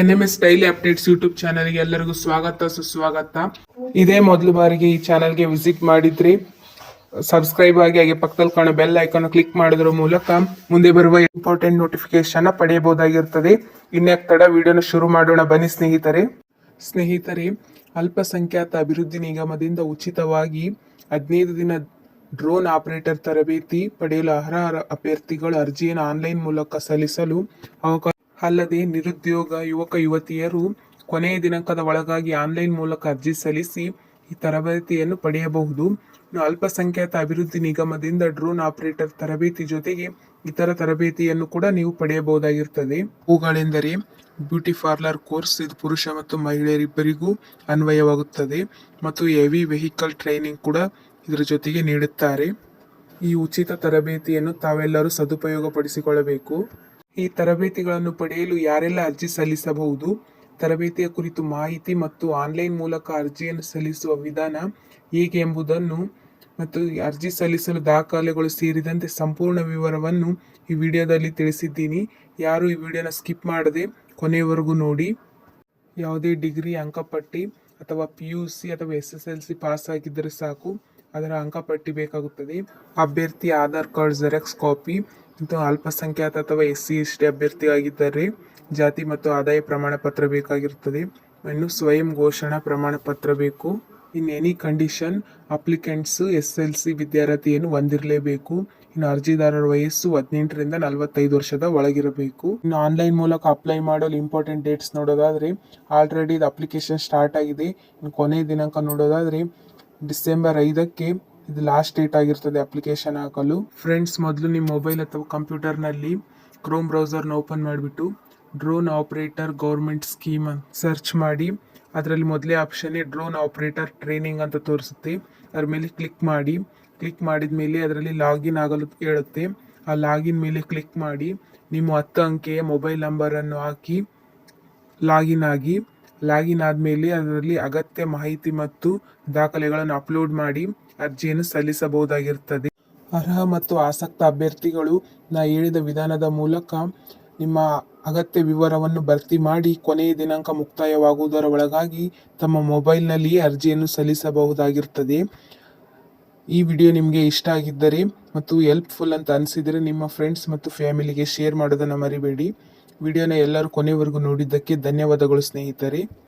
NMS daily updates YouTube ಚಾನಲ್ಗೆ ಎಲ್ಲರಿಗೂ ಸ್ವಾಗತ ಸುಸ್ವಾಗತ. ಇದೇ ಮೊದಲು ಬಾರಿಗೆ ಈ ಚಾನಲ್ಗೆ ವಿಸಿಟ್ ಮಾಡಿದ್ರಿ, ಸಬ್ಸ್ಕ್ರೈಬ್ ಆಗಿ ಹಾಗೆ ಪಕ್ಕದಲ್ಲಿ ಕಾಣೋ ಬೆಲ್ ಐಕಾನ್ ಕ್ಲಿಕ್ ಮಾಡೋದ್ರ ಮೂಲಕ ಮುಂದೆ ಬರುವ ಇಂಪಾರ್ಟೆಂಟ್ ನೋಟಿಫಿಕೇಶನ್ ಪಡೆಯಬಹುದಾಗಿರುತ್ತದೆ. ಇನ್ಯಾಕ್ ತಡ, ವಿಡಿಯೋನ ಶುರು ಮಾಡೋಣ ಬನ್ನಿ ಸ್ನೇಹಿತರೆ. ಅಲ್ಪಸಂಖ್ಯಾತ ಅಭಿವೃದ್ಧಿ ನಿಗಮದಿಂದ ಉಚಿತವಾಗಿ 15 ದಿನ ಡ್ರೋನ್ ಆಪರೇಟರ್ ತರಬೇತಿ ಪಡೆಯಲು ಅರ್ಹ ಅಭ್ಯರ್ಥಿಗಳು ಅರ್ಜಿಯನ್ನು ಆನ್ಲೈನ್ ಮೂಲಕ ಸಲ್ಲಿಸಲು ಅವಕಾಶ. ಅಲ್ಲದೆ ನಿರುದ್ಯೋಗ ಯುವಕ ಯುವತಿಯರು ಕೊನೆಯ ದಿನಾಂಕದ ಒಳಗಾಗಿ ಆನ್ಲೈನ್ ಮೂಲಕ ಅರ್ಜಿ ಸಲ್ಲಿಸಿ ಈ ತರಬೇತಿಯನ್ನು ಪಡೆಯಬಹುದು. ಅಲ್ಪಸಂಖ್ಯಾತ ಅಭಿವೃದ್ಧಿ ನಿಗಮದಿಂದ ಡ್ರೋನ್ ಆಪರೇಟರ್ ತರಬೇತಿ ಜೊತೆಗೆ ಇತರ ತರಬೇತಿಯನ್ನು ಕೂಡ ನೀವು ಪಡೆಯಬಹುದಾಗಿರುತ್ತದೆ. ಅವುಗಳೆಂದರೆ ಬ್ಯೂಟಿ ಪಾರ್ಲರ್ ಕೋರ್ಸ್, ಇದು ಪುರುಷ ಮತ್ತು ಮಹಿಳೆಯರಿಬ್ಬರಿಗೂ ಅನ್ವಯವಾಗುತ್ತದೆ, ಮತ್ತು ಹೆವಿ ವೆಹಿಕಲ್ ಟ್ರೈನಿಂಗ್ ಕೂಡ ಇದರ ಜೊತೆಗೆ ನೀಡುತ್ತಾರೆ. ಈ ಉಚಿತ ತರಬೇತಿಯನ್ನು ತಾವೆಲ್ಲರೂ ಸದುಪಯೋಗಪಡಿಸಿಕೊಳ್ಳಬೇಕು. ಈ ತರಬೇತಿಗಳನ್ನು ಪಡೆಯಲು ಯಾರೆಲ್ಲ ಅರ್ಜಿ ಸಲ್ಲಿಸಬಹುದು, ತರಬೇತಿಯ ಕುರಿತು ಮಾಹಿತಿ ಮತ್ತು ಆನ್ಲೈನ್ ಮೂಲಕ ಅರ್ಜಿಯನ್ನು ಸಲ್ಲಿಸುವ ವಿಧಾನ ಹೇಗೆ ಎಂಬುದನ್ನು ಮತ್ತು ಅರ್ಜಿ ಸಲ್ಲಿಸಲು ದಾಖಲೆಗಳು ಸೇರಿದಂತೆ ಸಂಪೂರ್ಣ ವಿವರವನ್ನು ಈ ವಿಡಿಯೋದಲ್ಲಿ ತಿಳಿಸಿದ್ದೀನಿ. ಯಾರು ಈ ವಿಡಿಯೋನ ಸ್ಕಿಪ್ ಮಾಡದೆ ಕೊನೆಯವರೆಗೂ ನೋಡಿ. ಯಾವುದೇ ಡಿಗ್ರಿ ಅಂಕಪಟ್ಟಿ ಅಥವಾ PUC ಅಥವಾ SSLC ಪಾಸ್ ಆಗಿದ್ದರೆ ಸಾಕು, ಅದರ ಅಂಕಪಟ್ಟಿ ಬೇಕಾಗುತ್ತದೆ. ಅಭ್ಯರ್ಥಿ ಆಧಾರ್ ಕಾರ್ಡ್ ಜೆರಾಕ್ಸ್ ಕಾಪಿ, ಅಲ್ಪಸಂಖ್ಯಾತ ಅಥವಾ SC/ST ಅಭ್ಯರ್ಥಿ ಆಗಿದ್ದರೆ ಜಾತಿ ಮತ್ತು ಆದಾಯ ಪ್ರಮಾಣ ಪತ್ರ ಬೇಕಾಗಿರುತ್ತದೆ. ಇನ್ನು ಸ್ವಯಂ ಘೋಷಣಾ ಪ್ರಮಾಣ ಪತ್ರ ಬೇಕು. In any condition applicants SLC ವಿದ್ಯಾರ್ಥಿಯನ್ನು ಹೊಂದಿರಲೇಬೇಕು. ಇನ್ನು ಅರ್ಜಿದಾರರ ವಯಸ್ಸು 18ರಿಂದ 45 ವರ್ಷದ ಒಳಗಿರಬೇಕು. ಇನ್ನು ಆನ್ಲೈನ್ ಮೂಲಕ ಅಪ್ಲೈ ಮಾಡಲು ಇಂಪಾರ್ಟೆಂಟ್ ಡೇಟ್ಸ್ ನೋಡೋದಾದ್ರೆ, ಆಲ್ರೆಡಿ ಇದು ಅಪ್ಲಿಕೇಶನ್ ಸ್ಟಾರ್ಟ್ ಆಗಿದೆ. ಇನ್ನು ಕೊನೆಯ ದಿನಾಂಕ ನೋಡೋದಾದ್ರೆ ಡಿಸೆಂಬರ್ 5ಕ್ಕೆ ಇದು ಲಾಸ್ಟ್ ಡೇಟ್ ಆಗಿರ್ತದೆ ಅಪ್ಲಿಕೇಶನ್ ಹಾಕಲು. ಫ್ರೆಂಡ್ಸ್, ಮೊದಲು ನಿಮ್ಮ ಮೊಬೈಲ್ ಅಥವಾ ಕಂಪ್ಯೂಟರ್ನಲ್ಲಿ ಕ್ರೋಮ್ ಬ್ರೌಸರ್ನ ಓಪನ್ ಮಾಡಿಬಿಟ್ಟು drone operator government scheme search ಮಾಡಿ. ಅದರಲ್ಲಿ ಮೊದಲೇ ಆಪ್ಷನ್ ಡ್ರೋನ್ ಆಪರೇಟರ್ ಟ್ರೈನಿಂಗ್ ಅಂತ ತೋರಿಸುತ್ತೆ. ಅದ್ರ ಮೇಲೆ ಕ್ಲಿಕ್ ಮಾಡಿ. ಕ್ಲಿಕ್ ಮಾಡಿದ ಮೇಲೆ ಅದರಲ್ಲಿ ಲಾಗಿನ್ ಆಗಲು ಹೇಳುತ್ತೆ. ಆ ಲಾಗಿನ್ ಮೇಲೆ ಕ್ಲಿಕ್ ಮಾಡಿ ನಿಮ್ಮ 10 ಅಂಕೆಯ ಮೊಬೈಲ್ ನಂಬರನ್ನು ಹಾಕಿ ಲಾಗಿನ್ ಆಗಿ. ಲಾಗಿನ್ ಆದಮೇಲೆ ಅದರಲ್ಲಿ ಅಗತ್ಯ ಮಾಹಿತಿ ಮತ್ತು ದಾಖಲೆಗಳನ್ನು ಅಪ್ಲೋಡ್ ಮಾಡಿ ಅರ್ಜಿಯನ್ನು ಸಲ್ಲಿಸಬಹುದಾಗಿರುತ್ತದೆ. ಅರ್ಹ ಮತ್ತು ಆಸಕ್ತ ಅಭ್ಯರ್ಥಿಗಳು ನಾ ಹೇಳಿದ ವಿಧಾನದ ಮೂಲಕ ನಿಮ್ಮ ಅಗತ್ಯ ವಿವರವನ್ನು ಭರ್ತಿ ಮಾಡಿ ಕೊನೆಯ ದಿನಾಂಕ ಮುಕ್ತಾಯವಾಗುವುದರ ಒಳಗಾಗಿ ತಮ್ಮ ಮೊಬೈಲ್ನಲ್ಲಿಯೇ ಅರ್ಜಿಯನ್ನು ಸಲ್ಲಿಸಬಹುದಾಗಿರುತ್ತದೆ. ಈ ವಿಡಿಯೋ ನಿಮಗೆ ಇಷ್ಟ ಆಗಿದ್ದರೆ ಮತ್ತು ಹೆಲ್ಪ್ಫುಲ್ ಅಂತ ಅನಿಸಿದರೆ ನಿಮ್ಮ ಫ್ರೆಂಡ್ಸ್ ಮತ್ತು ಫ್ಯಾಮಿಲಿಗೆ ಶೇರ್ ಮಾಡೋದನ್ನು ಮರಿಬೇಡಿ. ವಿಡಿಯೋನ ಎಲ್ಲರೂ ಕೊನೆಯವರೆಗೂ ನೋಡಿದ್ದಕ್ಕೆ ಧನ್ಯವಾದಗಳು ಸ್ನೇಹಿತರೆ.